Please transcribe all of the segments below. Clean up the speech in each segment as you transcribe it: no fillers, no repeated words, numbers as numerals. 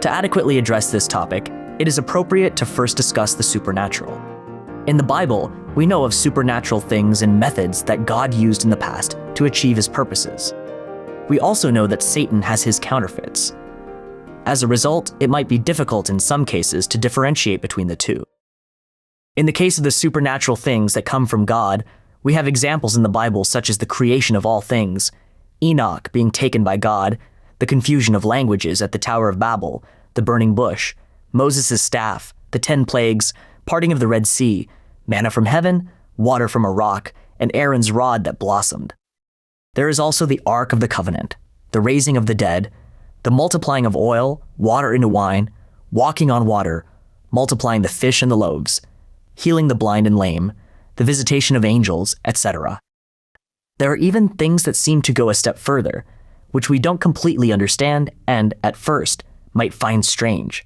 To adequately address this topic, it is appropriate to first discuss the supernatural. In the Bible, we know of supernatural things and methods that God used in the past to achieve his purposes. We also know that Satan has his counterfeits. As a result, it might be difficult in some cases to differentiate between the two. In the case of the supernatural things that come from God, we have examples in the Bible such as the creation of all things, Enoch being taken by God, the confusion of languages at the Tower of Babel, the burning bush, Moses' staff, the 10 plagues, parting of the Red Sea, manna from heaven, water from a rock, and Aaron's rod that blossomed. There is also the Ark of the Covenant, the raising of the dead, the multiplying of oil, water into wine, walking on water, multiplying the fish and the loaves, healing the blind and lame, the visitation of angels, etc. There are even things that seem to go a step further, which we don't completely understand and, at first, might find strange.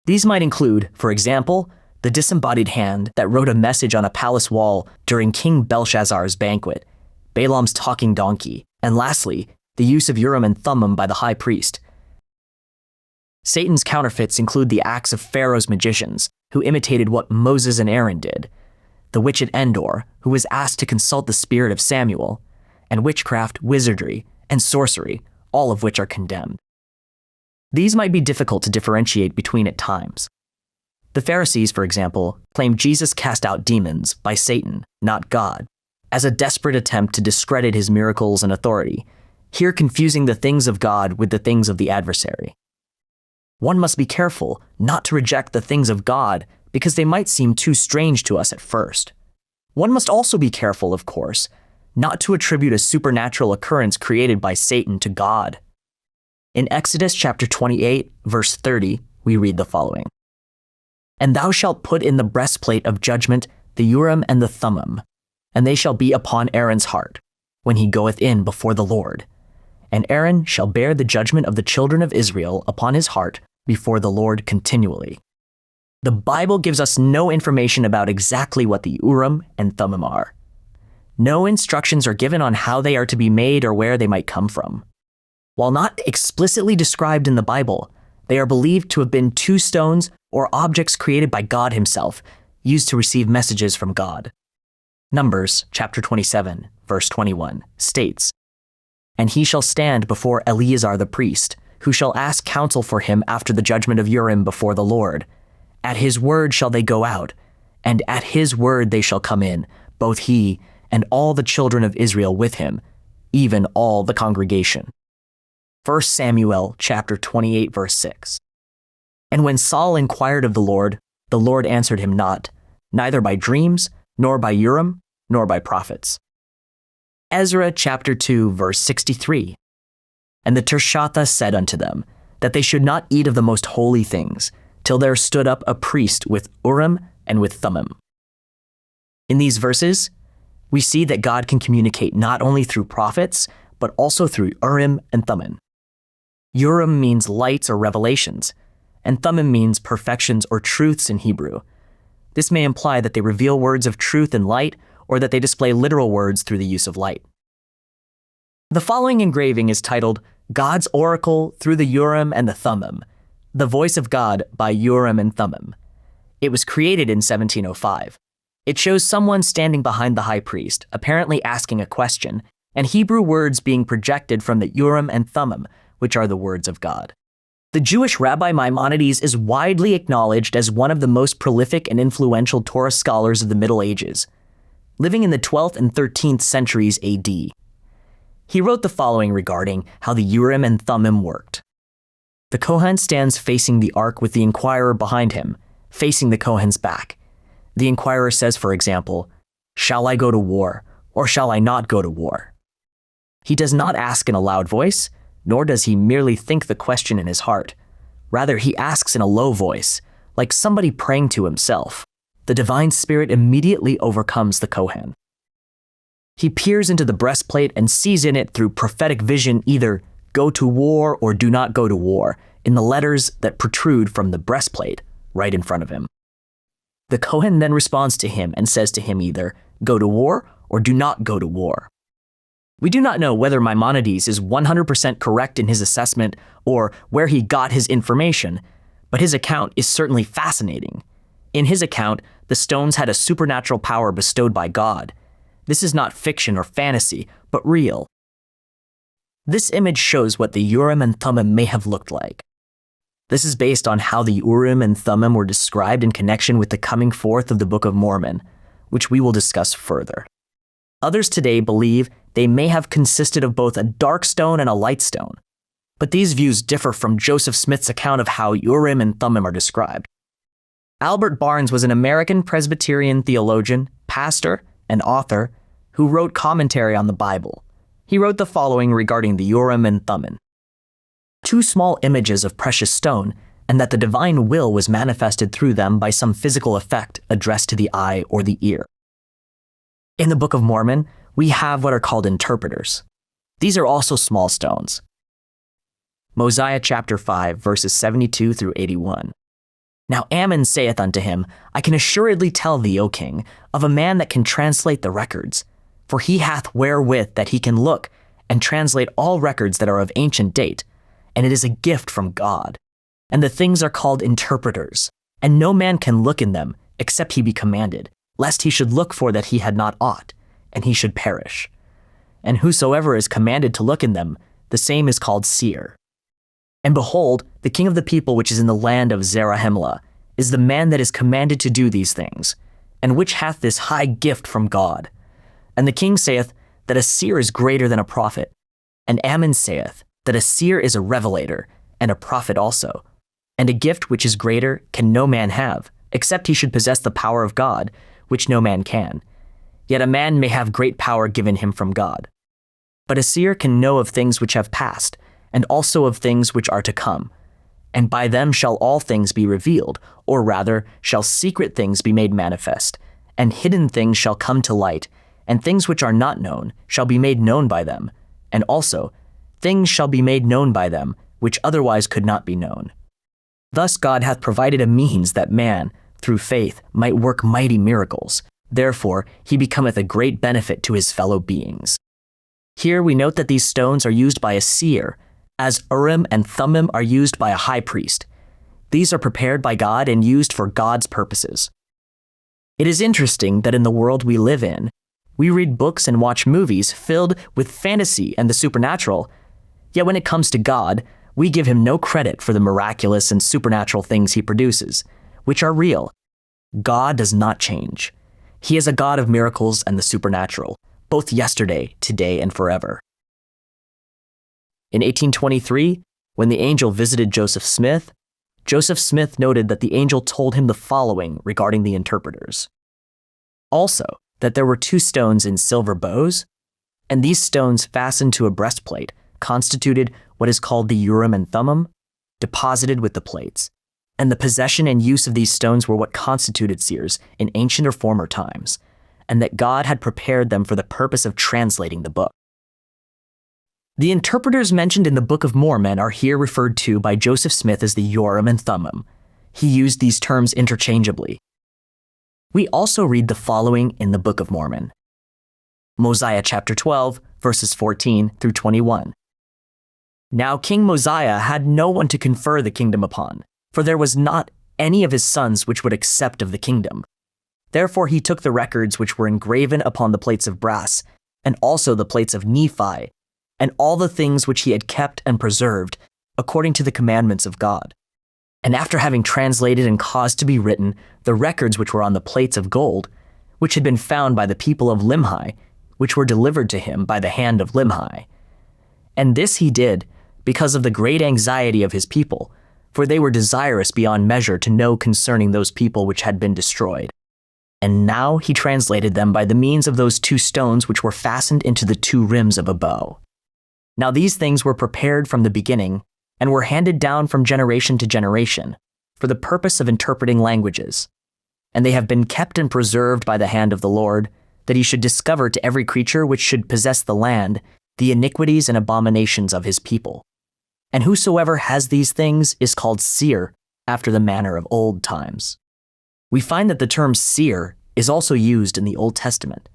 These might include, for example, the disembodied hand that wrote a message on a palace wall during King Belshazzar's banquet, Balaam's talking donkey, and lastly, the use of Urim and Thummim by the high priest. Satan's counterfeits include the acts of Pharaoh's magicians, who imitated what Moses and Aaron did, the witch at Endor, who was asked to consult the spirit of Samuel, and witchcraft, wizardry, and sorcery, all of which are condemned. These might be difficult to differentiate between at times. The Pharisees, for example, claimed Jesus cast out demons by Satan, not God, as a desperate attempt to discredit his miracles and authority, here confusing the things of God with the things of the adversary. One must be careful not to reject the things of God because they might seem too strange to us at first. One must also be careful, of course, not to attribute a supernatural occurrence created by Satan to God. In Exodus chapter 28, verse 30, we read the following: "And thou shalt put in the breastplate of judgment the Urim and the Thummim, and they shall be upon Aaron's heart, when he goeth in before the Lord. And Aaron shall bear the judgment of the children of Israel upon his heart before the Lord continually." The Bible gives us no information about exactly what the Urim and Thummim are. No instructions are given on how they are to be made or where they might come from. While not explicitly described in the Bible, they are believed to have been two stones or objects created by God himself, used to receive messages from God. Numbers chapter 27, verse 21 states, "And he shall stand before Eleazar the priest, who shall ask counsel for him after the judgment of Urim before the Lord. At his word shall they go out, and at his word they shall come in, both he and all the children of Israel with him, even all the congregation." 1 Samuel chapter 28, verse 6. "And when Saul inquired of the Lord answered him not, neither by dreams, nor by Urim, nor by prophets." Ezra chapter 2, verse 63. "And the Tirshatha said unto them, that they should not eat of the most holy things, till there stood up a priest with Urim and with Thummim." In these verses, we see that God can communicate not only through prophets, but also through Urim and Thummim. Urim means lights or revelations, and Thummim means perfections or truths in Hebrew. This may imply that they reveal words of truth and light, or that they display literal words through the use of light. The following engraving is titled "God's Oracle Through the Urim and the Thummim, The Voice of God by Urim and Thummim." It was created in 1705. It shows someone standing behind the high priest, apparently asking a question, and Hebrew words being projected from the Urim and Thummim, which are the words of God. The Jewish Rabbi Maimonides is widely acknowledged as one of the most prolific and influential Torah scholars of the Middle Ages, living in the 12th and 13th centuries AD. He wrote the following regarding how the Urim and Thummim worked. "The Kohen stands facing the ark with the inquirer behind him, facing the Kohen's back. The inquirer says, for example, 'Shall I go to war, or shall I not go to war?' He does not ask in a loud voice, nor does he merely think the question in his heart. Rather, he asks in a low voice, like somebody praying to himself. The divine spirit immediately overcomes the Kohen. He peers into the breastplate and sees in it through prophetic vision either 'go to war' or 'do not go to war' in the letters that protrude from the breastplate right in front of him. The Kohen then responds to him and says to him either 'go to war' or 'do not go to war.' We do not know whether Maimonides is 100% correct in his assessment or where he got his information, but his account is certainly fascinating. In his account, the stones had a supernatural power bestowed by God. This is not fiction or fantasy, but real. This image shows what the Urim and Thummim may have looked like. This is based on how the Urim and Thummim were described in connection with the coming forth of the Book of Mormon, which we will discuss further. Others today believe they may have consisted of both a dark stone and a light stone, but these views differ from Joseph Smith's account of how Urim and Thummim are described. Albert Barnes was an American Presbyterian theologian, pastor, and author who wrote commentary on the Bible. He wrote the following regarding the Urim and Thummim: two small images of precious stone, and that the divine will was manifested through them by some physical effect addressed to the eye or the ear. In the Book of Mormon, we have what are called interpreters. These are also small stones. Mosiah chapter 5, verses 72 through 81. Now Ammon saith unto him, I can assuredly tell thee, O king, of a man that can translate the records, for he hath wherewith that he can look and translate all records that are of ancient date, and it is a gift from God. And the things are called interpreters, and no man can look in them, except he be commanded, lest he should look for that he had not aught, and he should perish. And whosoever is commanded to look in them, the same is called seer. And behold, the king of the people which is in the land of Zarahemla is the man that is commanded to do these things, and which hath this high gift from God. And the king saith that a seer is greater than a prophet, and Ammon saith that a seer is a revelator, and a prophet also. And a gift which is greater can no man have, except he should possess the power of God, which no man can. Yet a man may have great power given him from God. But a seer can know of things which have passed, and also of things which are to come. And by them shall all things be revealed, or rather, shall secret things be made manifest, and hidden things shall come to light, and things which are not known shall be made known by them, and also things shall be made known by them which otherwise could not be known. Thus God hath provided a means that man, through faith, might work mighty miracles. Therefore he becometh a great benefit to his fellow beings. Here we note that these stones are used by a seer, as Urim and Thummim are used by a high priest. These are prepared by God and used for God's purposes. It is interesting that in the world we live in, we read books and watch movies filled with fantasy and the supernatural, yet when it comes to God, we give him no credit for the miraculous and supernatural things he produces, which are real. God does not change. He is a God of miracles and the supernatural, both yesterday, today, and forever. In 1823, when the angel visited Joseph Smith noted that the angel told him the following regarding the interpreters. Also, that there were two stones in silver bows, and these stones fastened to a breastplate constituted what is called the Urim and Thummim, deposited with the plates, and the possession and use of these stones were what constituted seers in ancient or former times, and that God had prepared them for the purpose of translating the book. The interpreters mentioned in the Book of Mormon are here referred to by Joseph Smith as the Urim and Thummim. He used these terms interchangeably. We also read the following in the Book of Mormon. Mosiah chapter 12, verses 14 through 21. Now King Mosiah had no one to confer the kingdom upon, for there was not any of his sons which would accept of the kingdom. Therefore he took the records which were engraven upon the plates of brass, and also the plates of Nephi, and all the things which he had kept and preserved, according to the commandments of God. And after having translated and caused to be written the records which were on the plates of gold, which had been found by the people of Limhi, which were delivered to him by the hand of Limhi. And this he did because of the great anxiety of his people, for they were desirous beyond measure to know concerning those people which had been destroyed. And now he translated them by the means of those two stones which were fastened into the two rims of a bow. Now these things were prepared from the beginning, and were handed down from generation to generation, for the purpose of interpreting languages. And they have been kept and preserved by the hand of the Lord, that he should discover to every creature which should possess the land the iniquities and abominations of his people. And whosoever has these things is called seer, after the manner of old times. We find that the term seer is also used in the Old Testament.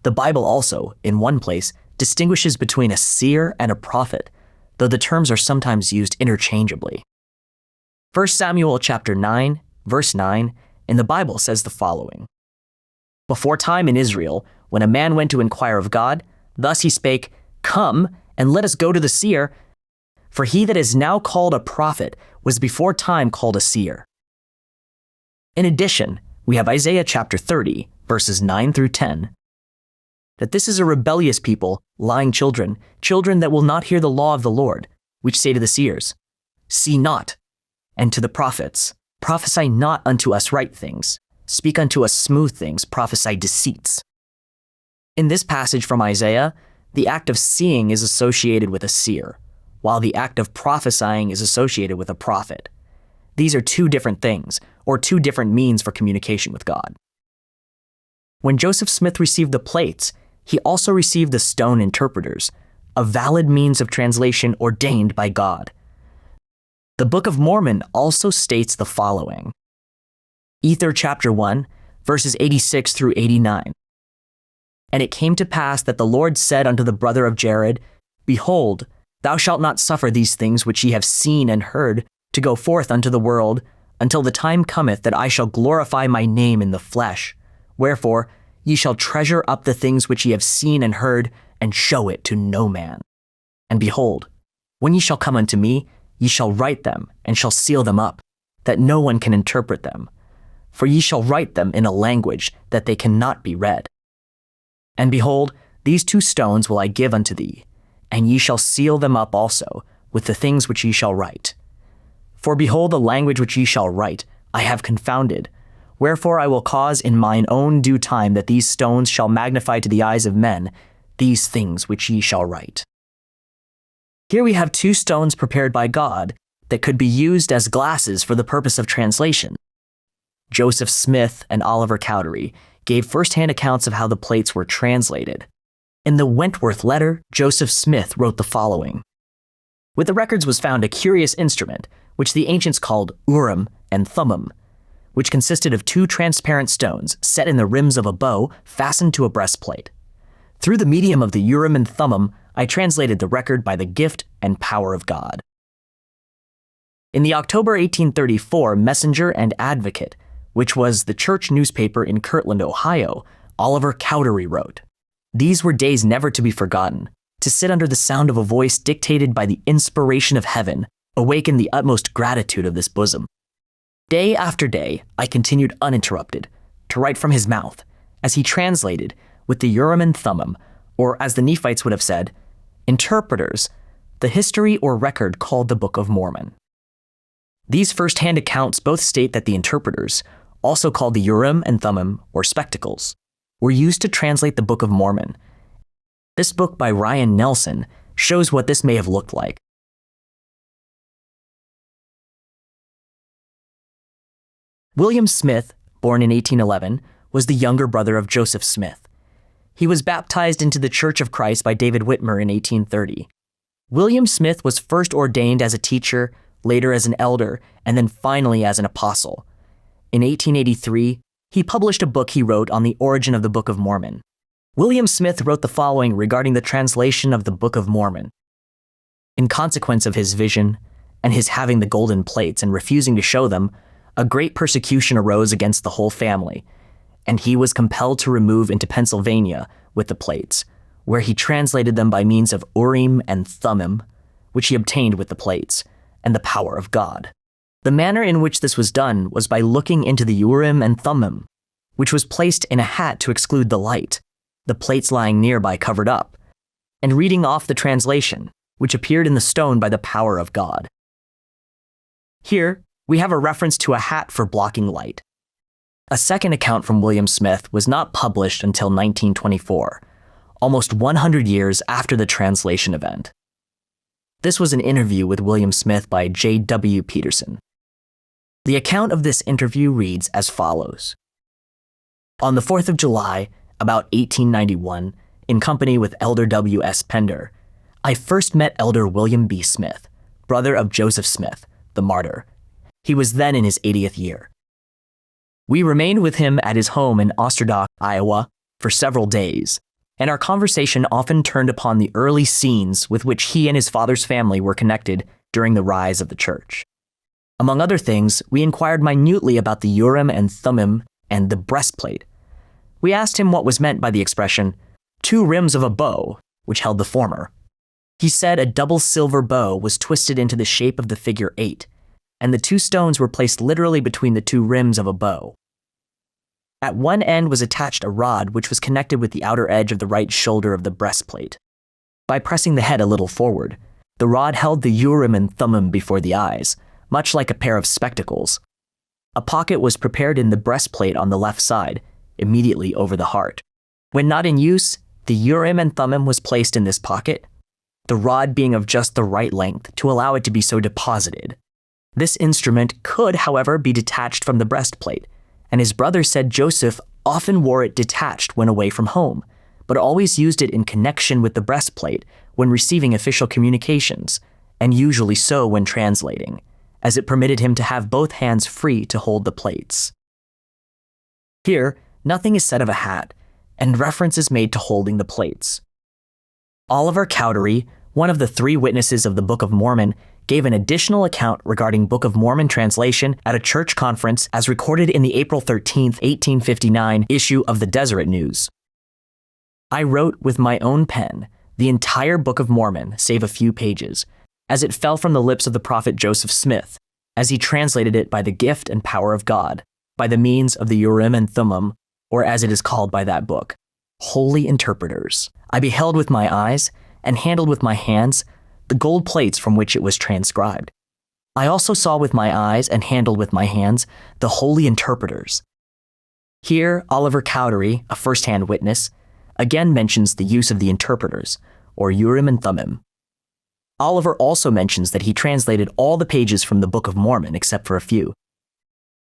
The Bible also, in one place, distinguishes between a seer and a prophet, though the terms are sometimes used interchangeably. 1 Samuel chapter 9, verse 9, in the Bible says the following: Before time in Israel, when a man went to inquire of God, thus he spake, Come, and let us go to the seer, for he that is now called a prophet was before time called a seer. In addition, we have Isaiah chapter 30, verses 9 through 10, that this is a rebellious people, lying children, children that will not hear the law of the Lord, which say to the seers, See not, and to the prophets, Prophesy not unto us right things, speak unto us smooth things, prophesy deceits. In this passage from Isaiah, the act of seeing is associated with a seer, while the act of prophesying is associated with a prophet. These are two different things, or two different means for communication with God. When Joseph Smith received the plates, he also received the stone interpreters, a valid means of translation ordained by God. The Book of Mormon also states the following. Ether chapter 1, verses 86 through 89. And it came to pass that the Lord said unto the brother of Jared, Behold, thou shalt not suffer these things which ye have seen and heard to go forth unto the world, until the time cometh that I shall glorify my name in the flesh. Wherefore, ye shall treasure up the things which ye have seen and heard, and show it to no man. And behold, when ye shall come unto me, ye shall write them, and shall seal them up, that no one can interpret them. For ye shall write them in a language that they cannot be read. And behold, these two stones will I give unto thee, and ye shall seal them up also with the things which ye shall write. For behold, the language which ye shall write, I have confounded. Wherefore I will cause in mine own due time that these stones shall magnify to the eyes of men these things which ye shall write. Here we have two stones prepared by God that could be used as glasses for the purpose of translation. Joseph Smith and Oliver Cowdery gave first-hand accounts of how the plates were translated. In the Wentworth letter, Joseph Smith wrote the following. With the records was found a curious instrument, which the ancients called Urim and Thummim, which consisted of two transparent stones set in the rims of a bow fastened to a breastplate. Through the medium of the Urim and Thummim, I translated the record by the gift and power of God. In the October 1834 Messenger and Advocate, which was the church newspaper in Kirtland, Ohio, Oliver Cowdery wrote, These were days never to be forgotten. To sit under the sound of a voice dictated by the inspiration of heaven awakened the utmost gratitude of this bosom. Day after day, I continued uninterrupted to write from his mouth, as he translated, with the Urim and Thummim, or as the Nephites would have said, interpreters, the history or record called the Book of Mormon. These first-hand accounts both state that the interpreters, also called the Urim and Thummim, or spectacles, were used to translate the Book of Mormon. This book by Ryan Nelson shows what this may have looked like. William Smith, born in 1811, was the younger brother of Joseph Smith. He was baptized into the Church of Christ by David Whitmer in 1830. William Smith was first ordained as a teacher, later as an elder, and then finally as an apostle. In 1883, he published a book he wrote on the origin of the Book of Mormon. William Smith wrote the following regarding the translation of the Book of Mormon. In consequence of his vision and his having the golden plates and refusing to show them, a great persecution arose against the whole family, and he was compelled to remove into Pennsylvania with the plates, where he translated them by means of Urim and Thummim, which he obtained with the plates, and the power of God. The manner in which this was done was by looking into the Urim and Thummim, which was placed in a hat to exclude the light, the plates lying nearby covered up, and reading off the translation, which appeared in the stone by the power of God. Here, we have a reference to a hat for blocking light. A second account from William Smith was not published until 1924, almost 100 years after the translation event. This was an interview with William Smith by J.W. Peterson. The account of this interview reads as follows. On the 4th of July, about 1891, in company with Elder W.S. Pender, I first met Elder William B. Smith, brother of Joseph Smith, the martyr. He was then in his 80th year. We remained with him at his home in Osterdock, Iowa, for several days, and our conversation often turned upon the early scenes with which he and his father's family were connected during the rise of the church. Among other things, we inquired minutely about the Urim and Thummim and the breastplate. We asked him what was meant by the expression, 2 rims of a bow, which held the former. He said a double silver bow was twisted into the shape of the figure 8, and the 2 stones were placed literally between the 2 rims of a bow. At one end was attached a rod which was connected with the outer edge of the right shoulder of the breastplate. By pressing the head a little forward, the rod held the Urim and Thummim before the eyes, much like a pair of spectacles. A pocket was prepared in the breastplate on the left side, immediately over the heart. When not in use, the Urim and Thummim was placed in this pocket, the rod being of just the right length to allow it to be so deposited. This instrument could, however, be detached from the breastplate, and his brother said Joseph often wore it detached when away from home, but always used it in connection with the breastplate when receiving official communications, and usually so when translating, as it permitted him to have both hands free to hold the plates. Here, nothing is said of a hat, and reference is made to holding the plates. Oliver Cowdery, one of the 3 witnesses of the Book of Mormon, gave an additional account regarding Book of Mormon translation at a church conference as recorded in the April 13, 1859 issue of the Deseret News. I wrote with my own pen the entire Book of Mormon, save a few pages, as it fell from the lips of the prophet Joseph Smith, as he translated it by the gift and power of God, by the means of the Urim and Thummim, or as it is called by that book, holy interpreters. I beheld with my eyes, and handled with my hands, the gold plates from which it was transcribed. I also saw with my eyes and handled with my hands the holy interpreters. Here, Oliver Cowdery, a first-hand witness, again mentions the use of the interpreters, or Urim and Thummim. Oliver also mentions that he translated all the pages from the Book of Mormon except for a few.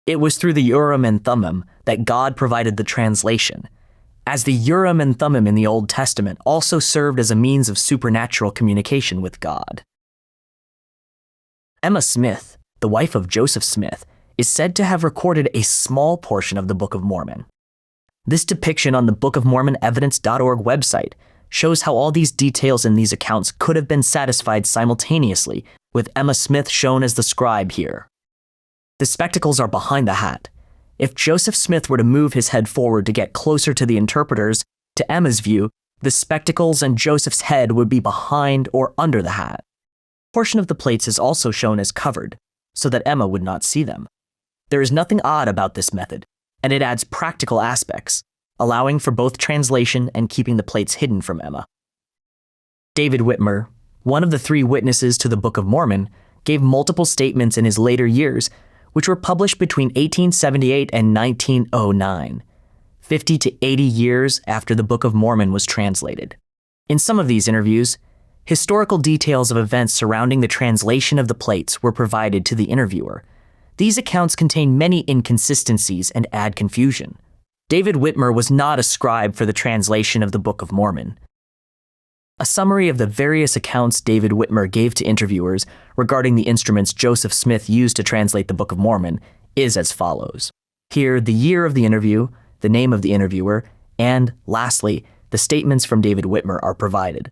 It was through the Urim and Thummim that God provided the translation, as the Urim and Thummim in the Old Testament also served as a means of supernatural communication with God. Emma Smith, the wife of Joseph Smith, is said to have recorded a small portion of the Book of Mormon. This depiction on the Book of Mormon Evidence.org website shows how all these details in these accounts could have been satisfied simultaneously, with Emma Smith shown as the scribe here. The spectacles are behind the hat. If Joseph Smith were to move his head forward to get closer to the interpreters, to Emma's view, the spectacles and Joseph's head would be behind or under the hat. A portion of the plates is also shown as covered, so that Emma would not see them. There is nothing odd about this method, and it adds practical aspects, allowing for both translation and keeping the plates hidden from Emma. David Whitmer, one of the 3 witnesses to the Book of Mormon, gave multiple statements in his later years which were published between 1878 and 1909, 50 to 80 years after the Book of Mormon was translated. In some of these interviews, historical details of events surrounding the translation of the plates were provided to the interviewer. These accounts contain many inconsistencies and add confusion. David Whitmer was not a scribe for the translation of the Book of Mormon. A summary of the various accounts David Whitmer gave to interviewers regarding the instruments Joseph Smith used to translate the Book of Mormon is as follows. Here, the year of the interview, the name of the interviewer, and, lastly, the statements from David Whitmer are provided.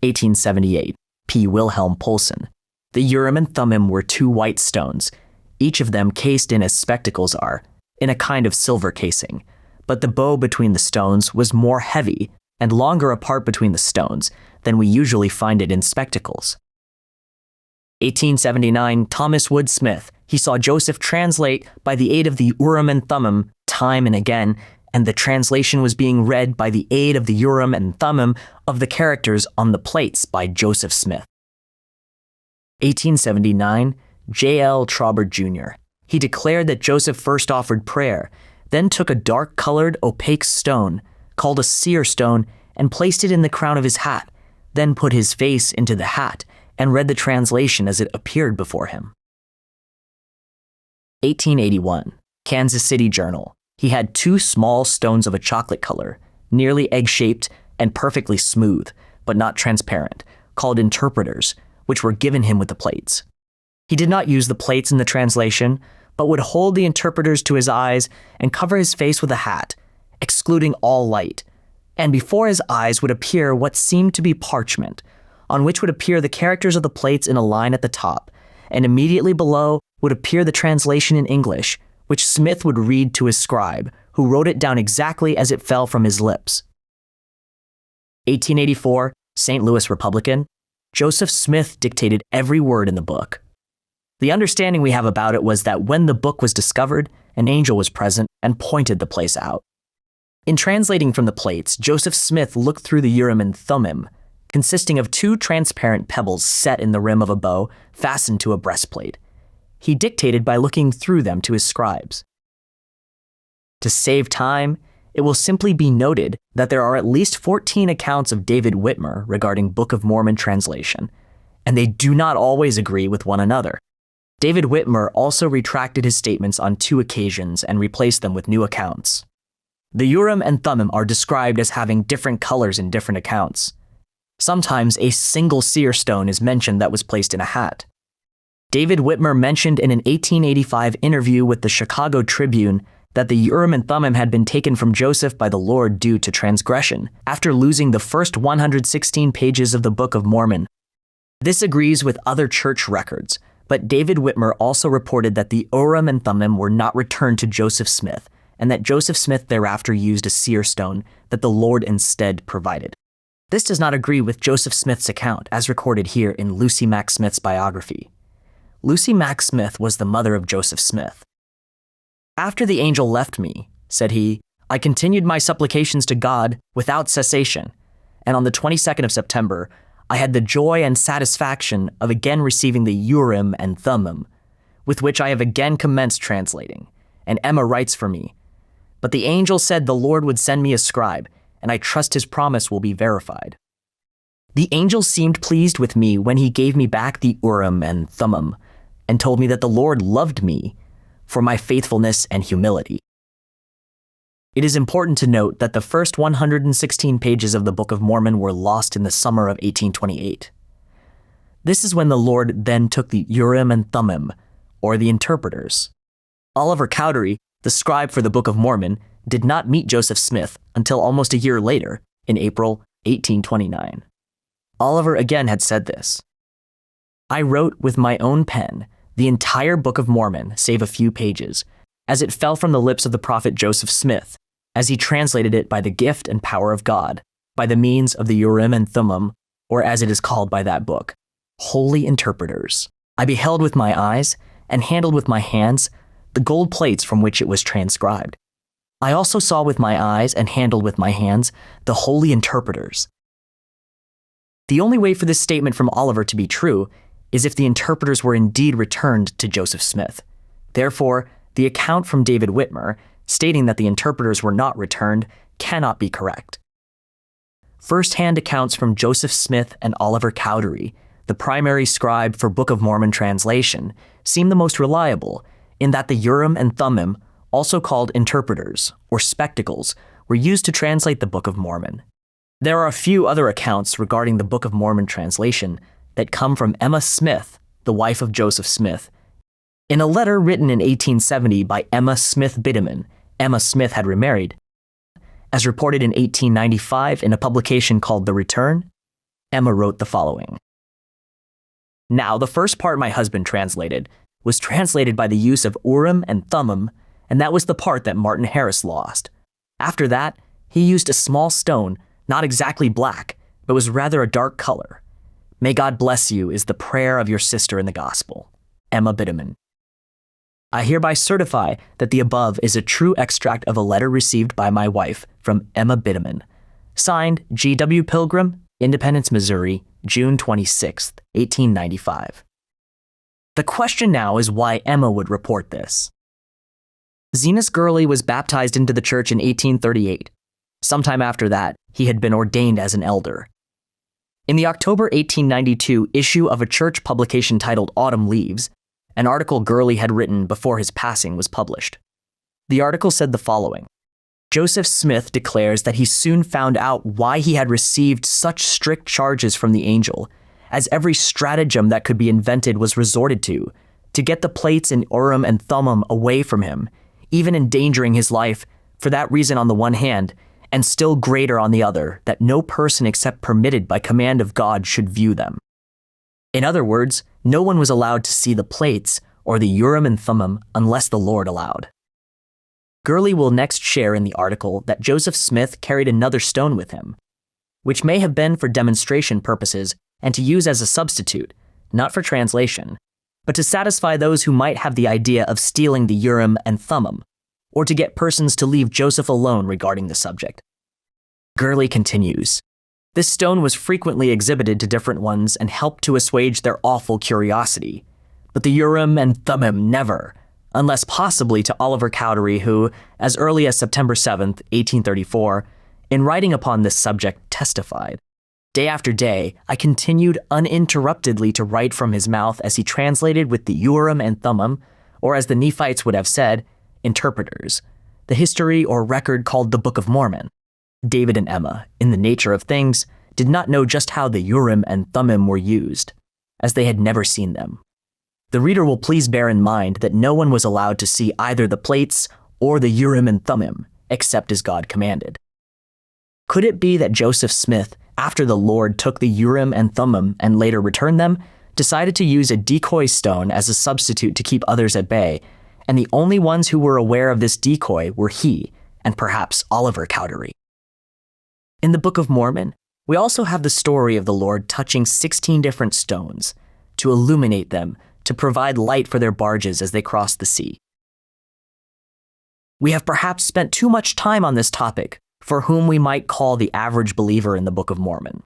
1878, P. Wilhelm Poulsen. The Urim and Thummim were 2 white stones, each of them cased in as spectacles are, in a kind of silver casing, but the bow between the stones was more heavy and longer apart between the stones than we usually find it in spectacles. 1879, Thomas Wood Smith. He saw Joseph translate by the aid of the Urim and Thummim time and again, and the translation was being read by the aid of the Urim and Thummim of the characters on the plates by Joseph Smith. 1879, J.L. Traubert Jr. He declared that Joseph first offered prayer, then took a dark-colored, opaque stone, called a seer stone, and placed it in the crown of his hat, then put his face into the hat and read the translation as it appeared before him. 1881, Kansas City Journal. He had 2 small stones of a chocolate color, nearly egg-shaped and perfectly smooth, but not transparent, called interpreters, which were given him with the plates. He did not use the plates in the translation, but would hold the interpreters to his eyes and cover his face with a hat, excluding all light, and before his eyes would appear what seemed to be parchment, on which would appear the characters of the plates in a line at the top, and immediately below would appear the translation in English, which Smith would read to his scribe, who wrote it down exactly as it fell from his lips. 1884, St. Louis Republican, Joseph Smith dictated every word in the book. The understanding we have about it was that when the book was discovered, an angel was present and pointed the place out. In translating from the plates, Joseph Smith looked through the Urim and Thummim, consisting of 2 transparent pebbles set in the rim of a bow fastened to a breastplate. He dictated by looking through them to his scribes. To save time, it will simply be noted that there are at least 14 accounts of David Whitmer regarding Book of Mormon translation, and they do not always agree with one another. David Whitmer also retracted his statements on 2 occasions and replaced them with new accounts. The Urim and Thummim are described as having different colors in different accounts. Sometimes a single seer stone is mentioned that was placed in a hat. David Whitmer mentioned in an 1885 interview with the Chicago Tribune that the Urim and Thummim had been taken from Joseph by the Lord due to transgression, after losing the first 116 pages of the Book of Mormon. This agrees with other church records, but David Whitmer also reported that the Urim and Thummim were not returned to Joseph Smith, and that Joseph Smith thereafter used a seer stone that the Lord instead provided. This does not agree with Joseph Smith's account, as recorded here in Lucy Mack Smith's biography. Lucy Mack Smith was the mother of Joseph Smith. "After the angel left me," said he, "I continued my supplications to God without cessation, and on the 22nd of September, I had the joy and satisfaction of again receiving the Urim and Thummim, with which I have again commenced translating, and Emma writes for me. But the angel said the Lord would send me a scribe, and I trust his promise will be verified. The angel seemed pleased with me when he gave me back the Urim and Thummim, and told me that the Lord loved me for my faithfulness and humility." It is important to note that the first 116 pages of the Book of Mormon were lost in the summer of 1828. This is when the Lord then took the Urim and Thummim, or the interpreters. Oliver Cowdery, the scribe for the Book of Mormon, did not meet Joseph Smith until almost a year later, in April 1829. Oliver again had said this: "I wrote with my own pen the entire Book of Mormon, save a few pages, as it fell from the lips of the prophet Joseph Smith, as he translated it by the gift and power of God, by the means of the Urim and Thummim, or as it is called by that book, holy interpreters. I beheld with my eyes, and handled with my hands, the gold plates from which it was transcribed. I also saw with my eyes, and handled with my hands, the holy interpreters." The only way for this statement from Oliver to be true is if the interpreters were indeed returned to Joseph Smith. Therefore, the account from David Whitmer, stating that the interpreters were not returned, cannot be correct. First-hand accounts from Joseph Smith and Oliver Cowdery, the primary scribe for Book of Mormon translation, seem the most reliable, in that the Urim and Thummim, also called interpreters, or spectacles, were used to translate the Book of Mormon. There are a few other accounts regarding the Book of Mormon translation that come from Emma Smith, the wife of Joseph Smith. In a letter written in 1870 by Emma Smith Bideman, Emma Smith had remarried. As reported in 1895 in a publication called The Return, Emma wrote the following: "Now the first part my husband translated was translated by the use of Urim and Thummim, and that was the part that Martin Harris lost. After that, he used a small stone, not exactly black, but was rather a dark color. May God bless you is the prayer of your sister in the gospel, Emma Bideman. I hereby certify that the above is a true extract of a letter received by my wife from Emma Bideman. Signed, G.W. Pilgrim, Independence, Missouri, June 26, 1895. The question now is why Emma would report this. Zenas Gurley was baptized into the church in 1838. Sometime after that, he had been ordained as an elder. In the October 1892 issue of a church publication titled Autumn Leaves, an article Gurley had written before his passing was published. The article said the following: Joseph Smith declares that he soon found out why he had received such strict charges from the angel, as every stratagem that could be invented was resorted to get the plates in Urim and Thummim away from him, even endangering his life, for that reason on the one hand, and still greater on the other, that no person except permitted by command of God should view them. In other words, no one was allowed to see the plates or the Urim and Thummim unless the Lord allowed. Gurley will next share in the article that Joseph Smith carried another stone with him, which may have been for demonstration purposes and to use as a substitute, not for translation, but to satisfy those who might have the idea of stealing the Urim and Thummim, or to get persons to leave Joseph alone regarding the subject. Gurley continues, "This stone was frequently exhibited to different ones and helped to assuage their awful curiosity, but the Urim and Thummim never, unless possibly to Oliver Cowdery, who, as early as September 7, 1834, in writing upon this subject testified, 'Day after day, I continued uninterruptedly to write from his mouth as he translated with the Urim and Thummim, or as the Nephites would have said, interpreters, the history or record called the Book of Mormon. David and Emma, in the nature of things, did not know just how the Urim and Thummim were used, as they had never seen them. The reader will please bear in mind that no one was allowed to see either the plates or the Urim and Thummim, except as God commanded. Could it be that Joseph Smith, after the Lord took the Urim and Thummim and later returned them, decided to use a decoy stone as a substitute to keep others at bay, and the only ones who were aware of this decoy were he and perhaps Oliver Cowdery? In the Book of Mormon, we also have the story of the Lord touching 16 different stones to illuminate them, to provide light for their barges as they crossed the sea. We have perhaps spent too much time on this topic for whom we might call the average believer in the Book of Mormon.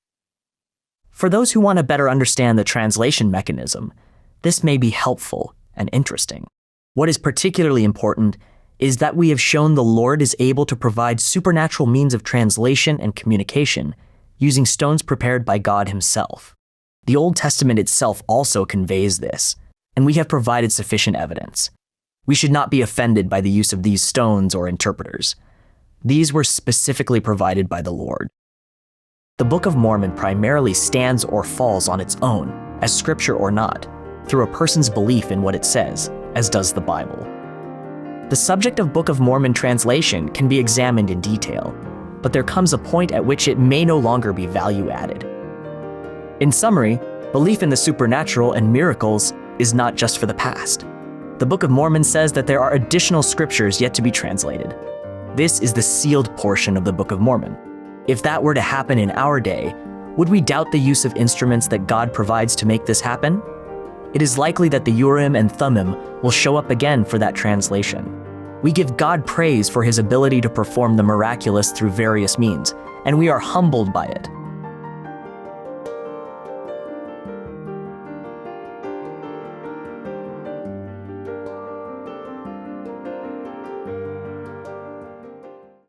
For those who want to better understand the translation mechanism, this may be helpful and interesting. What is particularly important is that we have shown the Lord is able to provide supernatural means of translation and communication using stones prepared by God himself. The Old Testament itself also conveys this, and we have provided sufficient evidence. We should not be offended by the use of these stones or interpreters. These were specifically provided by the Lord. The Book of Mormon primarily stands or falls on its own, as scripture or not, through a person's belief in what it says, as does the Bible. The subject of Book of Mormon translation can be examined in detail, but there comes a point at which it may no longer be value-added. In summary, belief in the supernatural and miracles is not just for the past. The Book of Mormon says that there are additional scriptures yet to be translated. This is the sealed portion of the Book of Mormon. If that were to happen in our day, would we doubt the use of instruments that God provides to make this happen? It is likely that the Urim and Thummim will show up again for that translation. We give God praise for his ability to perform the miraculous through various means, and we are humbled by it.